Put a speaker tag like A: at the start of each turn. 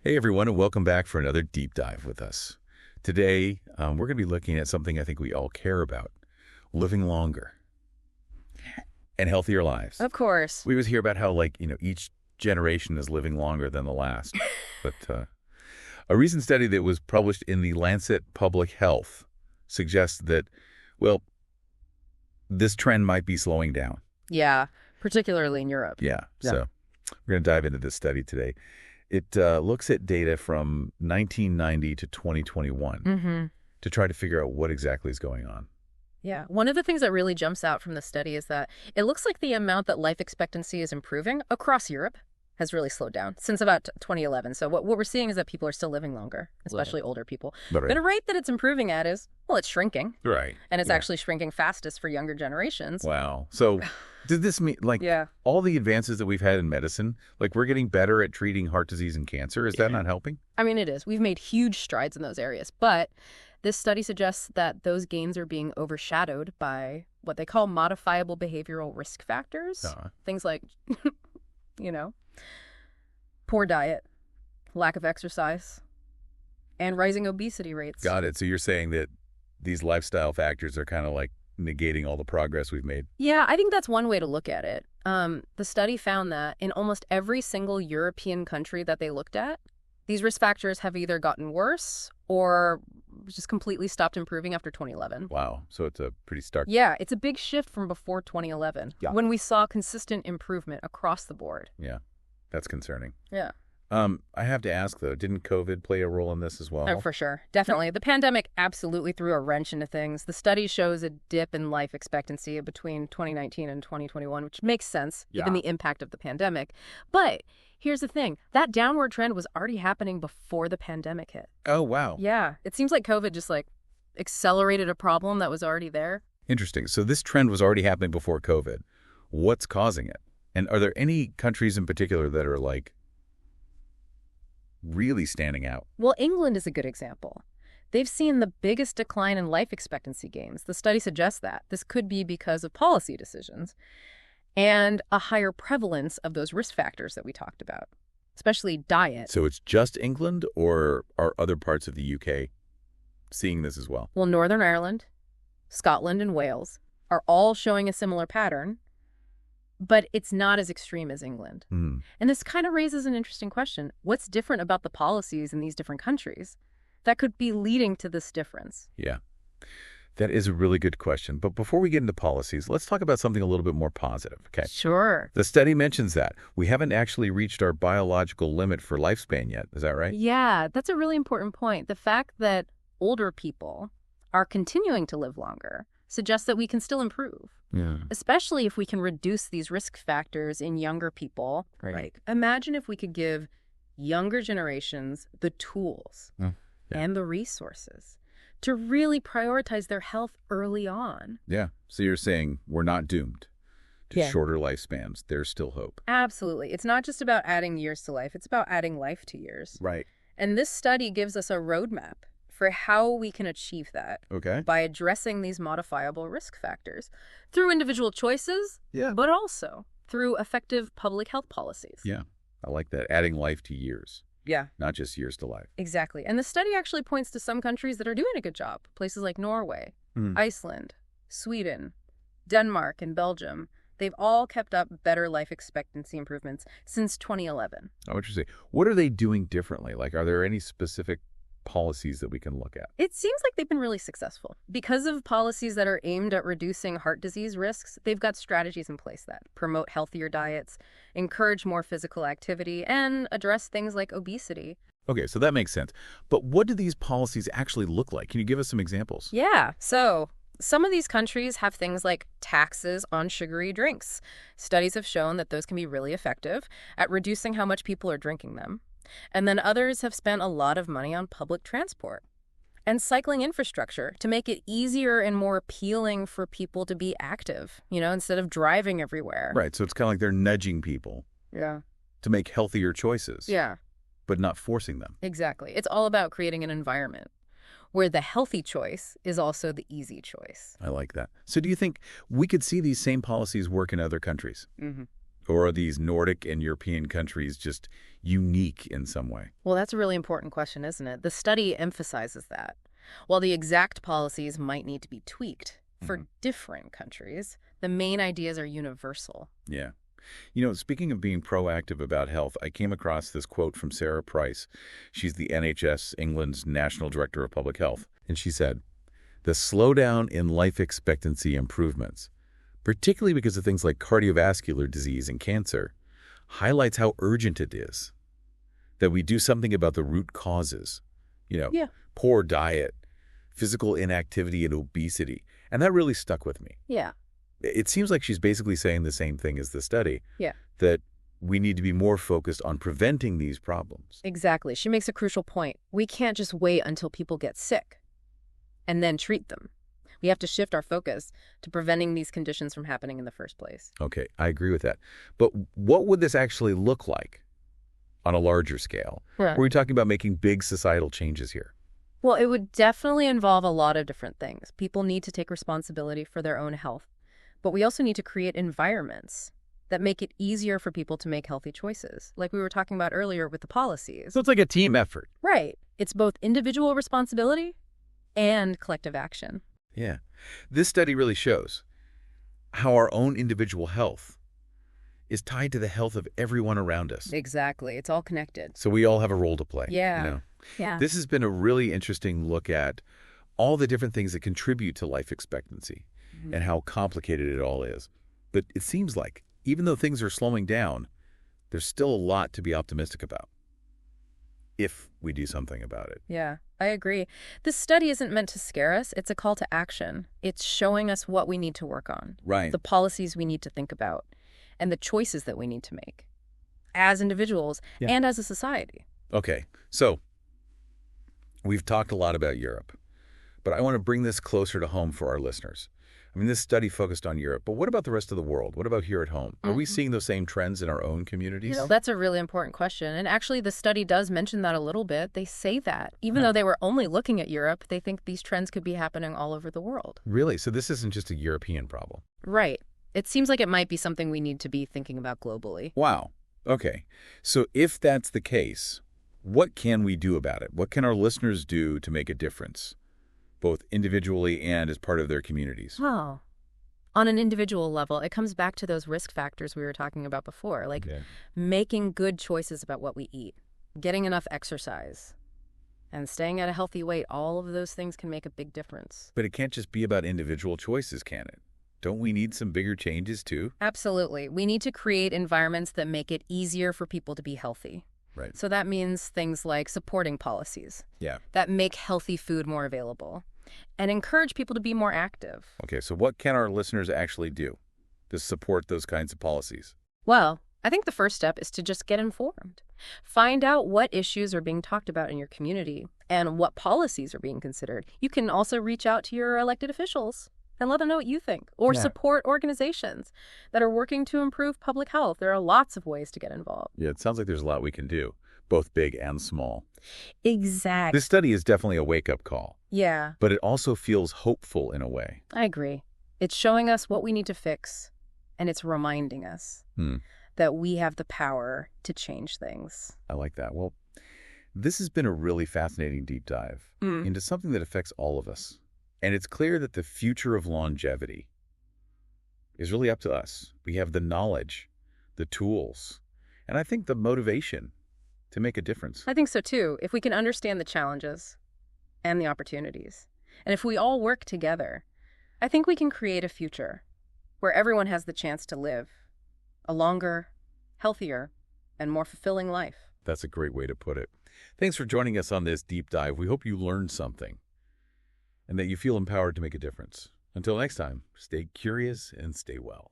A: Hey everyone, and welcome back for another deep dive with us. Today, we're going to be looking at something I think we all care about, living longer and healthier lives.
B: Of course.
A: We always hear about how, each generation is living longer than the last. But a recent study that was published in the Lancet Public Health suggests that, well, this trend might be slowing down.
B: Yeah, particularly in Europe.
A: Yeah. So we're going to dive into this study today. It looks at data from 1990 to 2021 to try to figure out what exactly is going on.
B: Yeah. One of the things that really jumps out from the study is that it looks like the amount that life expectancy is improving across Europe has really slowed down since about 2011. So what we're seeing is that people are still living longer, especially older people. But the rate that it's improving at is, well, it's shrinking.
A: Right.
B: And it's actually shrinking fastest for younger generations.
A: Wow. So did this mean, all the advances that we've had in medicine, we're getting better at treating heart disease and cancer? Is that not helping?
B: I mean, it is. We've made huge strides in those areas. But this study suggests that those gains are being overshadowed by what they call modifiable behavioral risk factors. Things like, poor diet, lack of exercise, and rising obesity rates.
A: Got it. So you're saying that these lifestyle factors are kind of like negating all the progress we've made?
B: Yeah, I think that's one way to look at it. The study found that in almost every single European country that they looked at, these risk factors have either gotten worse or just completely stopped improving after 2011.
A: Wow. So it's a pretty stark...
B: Yeah, it's a big shift from before 2011, when we saw consistent improvement across the board.
A: Yeah, that's concerning.
B: Yeah.
A: I have to ask, though, didn't COVID play a role in this as well?
B: Oh, for sure. Definitely. The pandemic absolutely threw a wrench into things. The study shows a dip in life expectancy between 2019 and 2021, which makes sense, given the impact of the pandemic. But here's the thing. That downward trend was already happening before the pandemic hit.
A: Oh, wow.
B: Yeah. It seems like COVID just, accelerated a problem that was already there.
A: Interesting. So this trend was already happening before COVID. What's causing it? And are there any countries in particular that are, really standing out?
B: Well, England is a good example. They've seen the biggest decline in life expectancy gains. The study suggests that. This could be because of policy decisions and a higher prevalence of those risk factors that we talked about, especially diet.
A: So it's just England, or are other parts of the UK seeing this as well?
B: Well, Northern Ireland, Scotland, and Wales are all showing a similar pattern, but it's not as extreme as England. And this kind of raises an interesting question. What's different about the policies in these different countries that could be leading to this difference?
A: Yeah, that is a really good question. But before we get into policies, let's talk about something a little bit more positive, okay?
B: Sure.
A: The study mentions that we haven't actually reached our biological limit for lifespan yet. Is that right?
B: Yeah, that's a really important point. The fact that older people are continuing to live longer suggests that we can still improve.
A: Yeah.
B: Especially if we can reduce these risk factors in younger people.
A: Right.
B: Imagine if we could give younger generations the tools and the resources to really prioritize their health early on.
A: Yeah. So you're saying we're not doomed to shorter lifespans. There's still hope.
B: Absolutely. It's not just about adding years to life. It's about adding life to years.
A: Right.
B: And this study gives us a roadmap for how we can achieve that by addressing these modifiable risk factors through individual choices, but also through effective public health policies.
A: Yeah, I like that. Adding life to years.
B: Yeah.
A: Not just years to life.
B: Exactly. And the study actually points to some countries that are doing a good job. Places like Norway, Iceland, Sweden, Denmark, and Belgium. They've all kept up better life expectancy improvements since 2011.
A: Oh, interesting. What are they doing differently? Are there any specific policies that we can look at?
B: It seems like they've been really successful. Because of policies that are aimed at reducing heart disease risks, they've got strategies in place that promote healthier diets, encourage more physical activity, and address things like obesity.
A: Okay, so that makes sense. But what do these policies actually look like? Can you give us some examples?
B: Yeah, so some of these countries have things like taxes on sugary drinks. Studies have shown that those can be really effective at reducing how much people are drinking them. And then others have spent a lot of money on public transport and cycling infrastructure to make it easier and more appealing for people to be active, instead of driving everywhere.
A: Right. So it's kind of like they're nudging people to make healthier choices.
B: Yeah.
A: But not forcing them.
B: Exactly. It's all about creating an environment where the healthy choice is also the easy choice.
A: I like that. So do you think we could see these same policies work in other countries? Or are these Nordic and European countries just unique in some way?
B: Well, that's a really important question, isn't it? The study emphasizes that. While the exact policies might need to be tweaked for different countries, the main ideas are universal.
A: Yeah. Speaking of being proactive about health, I came across this quote from Sarah Price. She's the NHS England's National Director of Public Health. And she said, "The slowdown in life expectancy improvements, particularly because of things like cardiovascular disease and cancer, highlights how urgent it is that we do something about the root causes.
B: Yeah.
A: Poor diet, physical inactivity, and obesity." And that really stuck with me.
B: Yeah.
A: It seems like she's basically saying the same thing as the study.
B: Yeah.
A: That we need to be more focused on preventing these problems.
B: Exactly. She makes a crucial point. We can't just wait until people get sick and then treat them. We have to shift our focus to preventing these conditions from happening in the first place.
A: Okay, I agree with that. But what would this actually look like on a larger scale?
B: Yeah.
A: Are we talking about making big societal changes here?
B: Well, it would definitely involve a lot of different things. People need to take responsibility for their own health. But we also need to create environments that make it easier for people to make healthy choices, like we were talking about earlier with the policies.
A: So it's like a team effort.
B: Right. It's both individual responsibility and collective action.
A: Yeah. This study really shows how our own individual health is tied to the health of everyone around us.
B: Exactly. It's all connected.
A: So we all have a role to play.
B: Yeah. Yeah.
A: This has been a really interesting look at all the different things that contribute to life expectancy and how complicated it all is. But it seems like, even though things are slowing down, there's still a lot to be optimistic about if we do something about it.
B: Yeah, I agree. This study isn't meant to scare us. It's a call to action. It's showing us what we need to work on,
A: Right.
B: the policies we need to think about, and the choices that we need to make as individuals and as a society.
A: Okay, so we've talked a lot about Europe, but I want to bring this closer to home for our listeners. I mean, this study focused on Europe, but what about the rest of the world? What about here at home? Are we seeing those same trends in our own communities?
B: That's a really important question. And actually, the study does mention that a little bit. They say that. Even though they were only looking at Europe, they think these trends could be happening all over the world.
A: Really? So this isn't just a European problem?
B: Right. It seems like it might be something we need to be thinking about globally.
A: Wow. Okay. So if that's the case, what can we do about it? What can our listeners do to make a difference, both individually and as part of their communities?
B: Oh. On an individual level, it comes back to those risk factors we were talking about before, like making good choices about what we eat, getting enough exercise, and staying at a healthy weight. All of those things can make a big difference.
A: But it can't just be about individual choices, can it? Don't we need some bigger changes too?
B: Absolutely. We need to create environments that make it easier for people to be healthy.
A: Right.
B: So that means things like supporting policies that make healthy food more available and encourage people to be more active.
A: Okay, so what can our listeners actually do to support those kinds of policies?
B: Well, I think the first step is to just get informed. Find out what issues are being talked about in your community and what policies are being considered. You can also reach out to your elected officials and let them know what you think, or support organizations that are working to improve public health. There are lots of ways to get involved.
A: Yeah, it sounds like there's a lot we can do, both big and small.
B: Exactly.
A: This study is definitely a wake-up call.
B: Yeah.
A: But it also feels hopeful in a way.
B: I agree. It's showing us what we need to fix, and it's reminding us that we have the power to change things.
A: I like that. Well, this has been a really fascinating deep dive into something that affects all of us. And it's clear that the future of longevity is really up to us. We have the knowledge, the tools, and I think the motivation to make a difference.
B: I think so, too. If we can understand the challenges and the opportunities, and if we all work together, I think we can create a future where everyone has the chance to live a longer, healthier, and more fulfilling life.
A: That's a great way to put it. Thanks for joining us on this deep dive. We hope you learned something and that you feel empowered to make a difference. Until next time, stay curious and stay well.